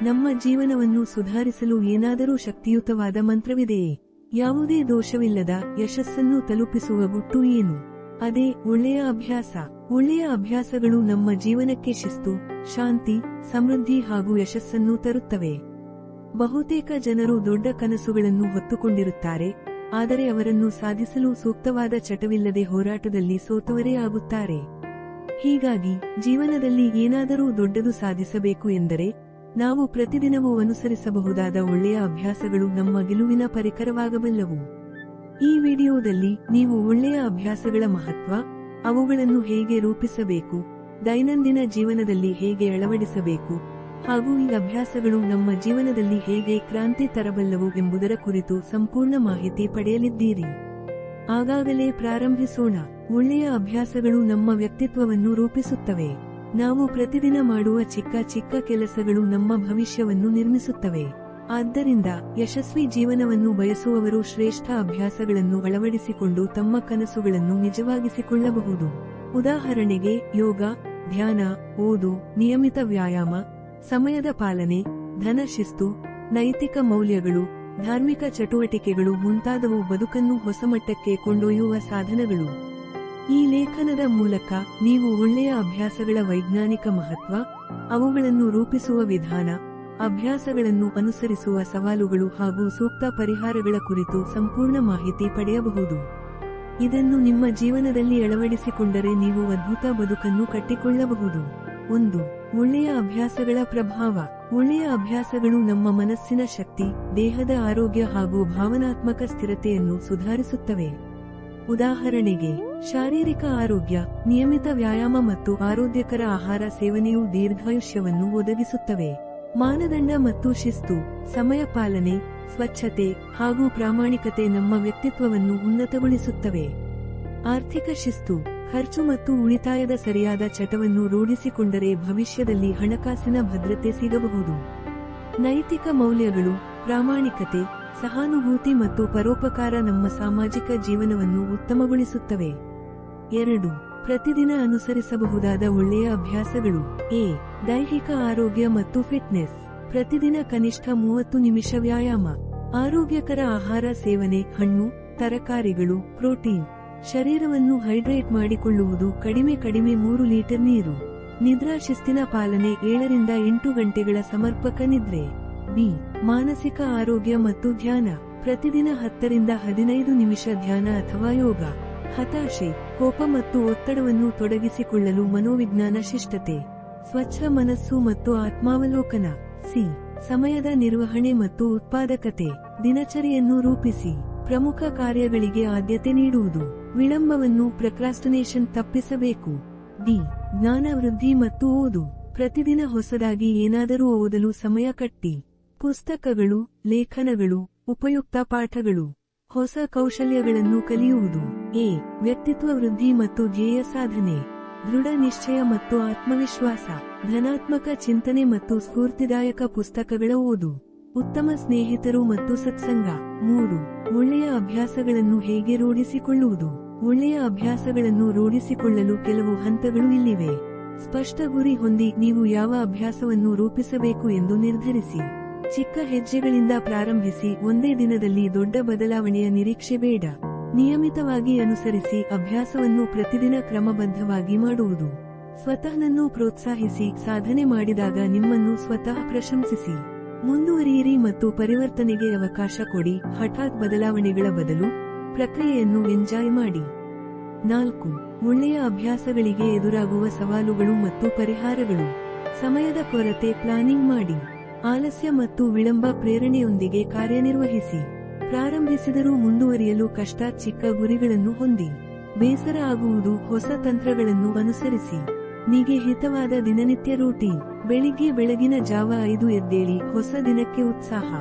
ನಮ್ಮ ಜೀವನವನ್ನು ಸುಧಾರಿಸಲು ಏನಾದರೂ ಶಕ್ತಿಯುತವಾದ ಮಂತ್ರವಿದೆಯೇ? ಯಾವುದೇ ದೋಷವಿಲ್ಲದ ಯಶಸ್ಸನ್ನು ತಲುಪಿಸುವ ಗುಟ್ಟು ಏನು? ಅದೇ ಒಳ್ಳೆಯ ಅಭ್ಯಾಸ. ಒಳ್ಳೆಯ ಅಭ್ಯಾಸಗಳು ನಮ್ಮ ಜೀವನಕ್ಕೆ ಶಿಸ್ತು, ಶಾಂತಿ, ಸಮೃದ್ಧಿ ಹಾಗೂ ಯಶಸ್ಸನ್ನು ತರುತ್ತವೆ. ಬಹುತೇಕ ಜನರು ದೊಡ್ಡ ಕನಸುಗಳನ್ನು ಹೊತ್ತುಕೊಂಡಿರುತ್ತಾರೆ, ಆದರೆ ಅವರನ್ನು ಸಾಧಿಸಲು ಸೂಕ್ತವಾದ ಚಟವಿಲ್ಲದೆ ಹೋರಾಟದಲ್ಲಿ ಸೋತವರೇ ಆಗುತ್ತಾರೆ. ಹೀಗಾಗಿ ಜೀವನದಲ್ಲಿ ಏನಾದರೂ ದೊಡ್ಡದು ಸಾಧಿಸಬೇಕು ಎಂದರೆ ನಾವು ಪ್ರತಿದಿನವೂ ಅನುಸರಿಸಬಹುದಾದ ಒಳ್ಳೆಯ ಅಭ್ಯಾಸಗಳು ನಮ್ಮ ಗೆಲುವಿನ ಪರಿಕರವಾಗಬಲ್ಲವು. ಈ ವಿಡಿಯೋದಲ್ಲಿ ನೀವು ಒಳ್ಳೆಯ ಅಭ್ಯಾಸಗಳ ಮಹತ್ವ, ಅವುಗಳನ್ನು ಹೇಗೆ ರೂಪಿಸಬೇಕು, ದೈನಂದಿನ ಜೀವನದಲ್ಲಿ ಹೇಗೆ ಅಳವಡಿಸಬೇಕು ಹಾಗೂ ಈ ಅಭ್ಯಾಸಗಳು ನಮ್ಮ ಜೀವನದಲ್ಲಿ ಹೇಗೆ ಕ್ರಾಂತಿ ತರಬಲ್ಲವು ಎಂಬುದರ ಕುರಿತು ಸಂಪೂರ್ಣ ಮಾಹಿತಿ ಪಡೆಯಲಿದ್ದೀರಿ. ಆಗಾಗಲೇ ಪ್ರಾರಂಭಿಸೋಣ. ಒಳ್ಳೆಯ ಅಭ್ಯಾಸಗಳು ನಮ್ಮ ವ್ಯಕ್ತಿತ್ವವನ್ನು ರೂಪಿಸುತ್ತವೆ. ನಾವು ಪ್ರತಿದಿನ ಮಾಡುವ ಚಿಕ್ಕ ಚಿಕ್ಕ ಕೆಲಸಗಳು ನಮ್ಮ ಭವಿಷ್ಯವನ್ನು ನಿರ್ಮಿಸುತ್ತವೆ. ಆದ್ದರಿಂದ ಯಶಸ್ವಿ ಜೀವನವನ್ನು ಬಯಸುವವರು ಶ್ರೇಷ್ಠ ಅಭ್ಯಾಸಗಳನ್ನು ಅಳವಡಿಸಿಕೊಂಡು ತಮ್ಮ ಕನಸುಗಳನ್ನು ನಿಜವಾಗಿಸಿಕೊಳ್ಳಬಹುದು. ಉದಾಹರಣೆಗೆ ಯೋಗ, ಧ್ಯಾನ, ಓದು, ನಿಯಮಿತ ವ್ಯಾಯಾಮ, ಸಮಯದ ಪಾಲನೆ, ಧನ ಶಿಸ್ತು, ನೈತಿಕ ಮೌಲ್ಯಗಳು, ಧಾರ್ಮಿಕ ಚಟುವಟಿಕೆಗಳು ಮುಂತಾದವು ಬದುಕನ್ನು ಹೊಸಮಟ್ಟಕ್ಕೆ ಕೊಂಡೊಯ್ಯುವ ಸಾಧನಗಳು. ಈ ಲೇಖನದ ಮೂಲಕ ನೀವು ಒಳ್ಳೆಯ ಅಭ್ಯಾಸಗಳ ವೈಜ್ಞಾನಿಕ ಮಹತ್ವ, ಅವುಗಳನ್ನು ರೂಪಿಸುವ ವಿಧಾನ, ಅಭ್ಯಾಸಗಳನ್ನು ಅನುಸರಿಸುವ ಸವಾಲುಗಳು ಹಾಗೂ ಸೂಕ್ತ ಪರಿಹಾರಗಳ ಕುರಿತು ಸಂಪೂರ್ಣ ಮಾಹಿತಿ ಪಡೆಯಬಹುದು. ಇದನ್ನು ನಿಮ್ಮ ಜೀವನದಲ್ಲಿ ಅಳವಡಿಸಿಕೊಂಡರೆ ನೀವು ಅದ್ಭುತ ಬದುಕನ್ನು ಕಟ್ಟಿಕೊಳ್ಳಬಹುದು. 1. ಒಳ್ಳೆಯ ಅಭ್ಯಾಸಗಳ ಪ್ರಭಾವ. ಒಳ್ಳೆಯ ಅಭ್ಯಾಸಗಳು ನಮ್ಮ ಮನಸ್ಸಿನ ಶಕ್ತಿ, ದೇಹದ ಆರೋಗ್ಯ ಹಾಗೂ ಭಾವನಾತ್ಮಕ ಸ್ಥಿರತೆಯನ್ನು ಸುಧಾರಿಸುತ್ತವೆ. ಉದಾಹರಣೆಗೆ ಶಾರೀರಿಕ ಆರೋಗ್ಯ, ನಿಯಮಿತ ವ್ಯಾಯಾಮ ಮತ್ತು ಆರೋಗ್ಯಕರ ಆಹಾರ ಸೇವನೆಯು ದೀರ್ಘಾಯುಷ್ಯವನ್ನು ಒದಗಿಸುತ್ತವೆ. ಮಾನದಂಡ ಮತ್ತು ಶಿಸ್ತು, ಸಮಯ ಪಾಲನೆ, ಸ್ವಚ್ಛತೆ ಹಾಗೂ ಪ್ರಾಮಾಣಿಕತೆ ನಮ್ಮ ವ್ಯಕ್ತಿತ್ವವನ್ನು ಉನ್ನತಗೊಳಿಸುತ್ತವೆ. ಆರ್ಥಿಕ ಶಿಸ್ತು, ಖರ್ಚು ಮತ್ತು ಉಳಿತಾಯದ ಸರಿಯಾದ ಚಟವನ್ನು ರೂಢಿಸಿಕೊಂಡರೆ ಭವಿಷ್ಯದಲ್ಲಿ ಹಣಕಾಸಿನ ಭದ್ರತೆ ಸಿಗಬಹುದು. ನೈತಿಕ ಮೌಲ್ಯಗಳು, ಪ್ರಾಮಾಣಿಕತೆ, ಸಹಾನುಭೂತಿ ಮತ್ತು ಪರೋಪಕಾರ ನಮ್ಮ ಸಾಮಾಜಿಕ ಜೀವನವನ್ನು ಉತ್ತಮಗೊಳಿಸುತ್ತವೆ. 2. ಪ್ರತಿದಿನ ಅನುಸರಿಸಬಹುದಾದ ಒಳ್ಳೆಯ ಅಭ್ಯಾಸಗಳು. ದೈಹಿಕ ಆರೋಗ್ಯ ಮತ್ತು ಫಿಟ್ನೆಸ್. ಪ್ರತಿದಿನ ಕನಿಷ್ಠ 30 ನಿಮಿಷ ವ್ಯಾಯಾಮ, ಆರೋಗ್ಯಕರ ಆಹಾರ ಸೇವನೆ, ಹಣ್ಣು, ತರಕಾರಿಗಳು, ಪ್ರೋಟೀನ್, ಶರೀರವನ್ನು ಹೈಡ್ರೇಟ್ ಮಾಡಿಕೊಳ್ಳುವುದು, ಕಡಿಮೆ 3 ಲೀಟರ್ ನೀರು, ನಿದ್ರಾ ಶಿಸ್ತಿನ ಪಾಲನೆ, 7 ರಿಂದ 8 ಗಂಟೆಗಳ ಸಮರ್ಪಕ ನಿದ್ರೆ. ಮಾನಸಿಕ ಆರೋಗ್ಯ ಮತ್ತು ಧ್ಯಾನ. ಪ್ರತಿದಿನ 10 ರಿಂದ 15 ನಿಮಿಷ ಧ್ಯಾನ ಅಥವಾ ಯೋಗ. ಹತಾಶೆ, ಕೋಪ ಮತ್ತು ಒತ್ತಡವನ್ನು ತೊಡಗಿಸಿಕೊಳ್ಳಲು ಮನೋವಿಜ್ಞಾನ ಶಿಷ್ಟತೆ. ಸ್ವಚ್ಛ ಮನಸ್ಸು ಮತ್ತು ಆತ್ಮಾವಲೋಕನ. ಸಮಯದ ನಿರ್ವಹಣೆ ಮತ್ತು ಉತ್ಪಾದಕತೆ. ದಿನಚರಿಯನ್ನು ರೂಪಿಸಿ, ಪ್ರಮುಖ ಕಾರ್ಯಗಳಿಗೆ ಆದ್ಯತೆ ನೀಡುವುದು, ವಿಳಂಬವನ್ನು ಪ್ರಕ್ರಾಸ್ಟಿನೇಷನ್ ತಪ್ಪಿಸಬೇಕು. ಜ್ಞಾನ ವೃದ್ಧಿ ಮತ್ತು ಓದು. ಪ್ರತಿದಿನ ಹೊಸದಾಗಿ ಏನಾದರೂ ಓದಲು ಸಮಯ ಕಟ್ಟಿ. ಪುಸ್ತಕಗಳು, ಲೇಖನಗಳು, ಉಪಯುಕ್ತ ಪಾಠಗಳು, ಹೊಸ ಕೌಶಲ್ಯಗಳನ್ನು ಕಲಿಯುವುದು. ವ್ಯಕ್ತಿತ್ವ ವೃದ್ಧಿ ಮತ್ತು ಧ್ಯೇಯ ಸಾಧನೆ. ದೃಢ ನಿಶ್ಚಯ ಮತ್ತು ಆತ್ಮವಿಶ್ವಾಸ, ಧನಾತ್ಮಕ ಚಿಂತನೆ ಮತ್ತು ಸ್ಫೂರ್ತಿದಾಯಕ ಪುಸ್ತಕಗಳ ಓದು, ಉತ್ತಮ ಸ್ನೇಹಿತರು ಮತ್ತು ಸತ್ಸಂಗ. 3. ಒಳ್ಳೆಯ ಅಭ್ಯಾಸಗಳನ್ನು ಹೇಗೆ ರೂಢಿಸಿಕೊಳ್ಳುವುದು. ಒಳ್ಳೆಯ ಅಭ್ಯಾಸಗಳನ್ನು ರೂಢಿಸಿಕೊಳ್ಳಲು ಕೆಲವು ಹಂತಗಳು ಇಲ್ಲಿವೆ. ಸ್ಪಷ್ಟ ಗುರಿ ಹೊಂದಿ ನೀವು ಯಾವ ಅಭ್ಯಾಸವನ್ನು ರೂಪಿಸಬೇಕು ಎಂದು ನಿರ್ಧರಿಸಿ. ಚಿಕ್ಕ ಹೆಜ್ಜೆಗಳಿಂದ ಪ್ರಾರಂಭಿಸಿ, ಒಂದೇ ದಿನದಲ್ಲಿ ದೊಡ್ಡ ಬದಲಾವಣೆಯ ನಿರೀಕ್ಷೆ ಬೇಡ. ನಿಯಮಿತವಾಗಿ ಅನುಸರಿಸಿ, ಅಭ್ಯಾಸವನ್ನು ಪ್ರತಿದಿನ ಕ್ರಮಬದ್ಧವಾಗಿ ಮಾಡುವುದು. ಸ್ವತಃನನ್ನು ಪ್ರೋತ್ಸಾಹಿಸಿ, ಸಾಧನೆ ಮಾಡಿದಾಗ ನಿಮ್ಮನ್ನು ಸ್ವತಃ ಪ್ರಶಂಸಿಸಿ. ಮುಂದುವರಿಯಿರಿ ಮತ್ತು ಪರಿವರ್ತನೆಗೆ ಅವಕಾಶ ಕೊಡಿ. ಹಠಾತ್ ಬದಲಾವಣೆಗಳ ಬದಲು ಪ್ರಕ್ರಿಯೆಯನ್ನು ಎಂಜಾಯ್ ಮಾಡಿ. 4. ಒಳ್ಳೆಯ ಅಭ್ಯಾಸಗಳಿಗೆ ಎದುರಾಗುವ ಸವಾಲುಗಳು ಮತ್ತು ಪರಿಹಾರಗಳು. ಸಮಯದ ಕೊರತೆ, ಪ್ಲಾನಿಂಗ್ ಮಾಡಿ. ಆಲಸ್ಯ ಮತ್ತು ವಿಳಂಬ, ಪ್ರೇರಣೆಯೊಂದಿಗೆ ಕಾರ್ಯನಿರ್ವಹಿಸಿ. ಪ್ರಾರಂಭಿಸಿದರೂ ಮುಂದುವರಿಯಲು ಕಷ್ಟ, ಚಿಕ್ಕ ಗುರಿಗಳನ್ನು ಹೊಂದಿ. ಬೇಸರ ಆಗುವುದು, ಹೊಸ ತಂತ್ರಗಳನ್ನು ಅನುಸರಿಸಿ. ನಿಗೆ ಹಿತವಾದ ದಿನನಿತ್ಯ ರೂಟೀನ್. ಬೆಳಿಗ್ಗೆ ಬೆಳಗಿನ ಜಾವ 5 ಎದ್ದೇಳಿ, ಹೊಸ ದಿನಕ್ಕೆ ಉತ್ಸಾಹ.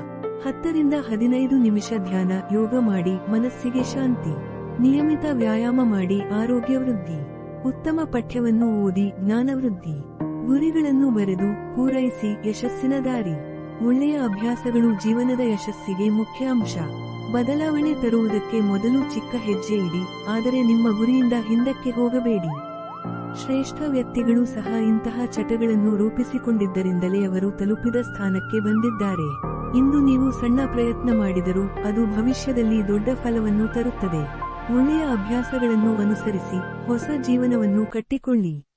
10 ರಿಂದ 15 ನಿಮಿಷ ಧ್ಯಾನ, ಯೋಗ ಮಾಡಿ, ಮನಸ್ಸಿಗೆ ಶಾಂತಿ. ನಿಯಮಿತ ವ್ಯಾಯಾಮ ಮಾಡಿ, ಆರೋಗ್ಯ ವೃದ್ಧಿ. ಉತ್ತಮ ಪಠ್ಯವನ್ನು ಓದಿ, ಜ್ಞಾನ ವೃದ್ಧಿ. ಗುರಿಗಳನ್ನು ಬರೆದು ಪೂರೈಸಿ, ಯಶಸ್ಸಿನ ದಾರಿ. ಒಳ್ಳೆಯ ಅಭ್ಯಾಸಗಳು ಜೀವನದ ಯಶಸ್ಸಿಗೆ ಮುಖ್ಯ ಅಂಶ. ಬದಲಾವಣೆ ತರುವುದಕ್ಕೆ ಮೊದಲು ಚಿಕ್ಕ ಹೆಜ್ಜೆ ಇಡಿ, ಆದರೆ ನಿಮ್ಮ ಗುರಿಯಿಂದ ಹಿಂದಕ್ಕೆ ಹೋಗಬೇಡಿ. ಶ್ರೇಷ್ಠ ವ್ಯಕ್ತಿಗಳು ಸಹ ಇಂತಹ ಚಟಗಳನ್ನು ರೂಪಿಸಿಕೊಂಡಿದ್ದರಿಂದಲೇ ಅವರು ತಲುಪಿದ ಸ್ಥಾನಕ್ಕೆ ಬಂದಿದ್ದಾರೆ. ಇಂದು ನೀವು ಸಣ್ಣ ಪ್ರಯತ್ನ ಮಾಡಿದರೂ ಅದು ಭವಿಷ್ಯದಲ್ಲಿ ದೊಡ್ಡ ಫಲವನ್ನು ತರುತ್ತದೆ. ಒಳ್ಳೆಯ ಅಭ್ಯಾಸಗಳನ್ನು ಅನುಸರಿಸಿ ಹೊಸ ಜೀವನವನ್ನು ಕಟ್ಟಿಕೊಳ್ಳಿ.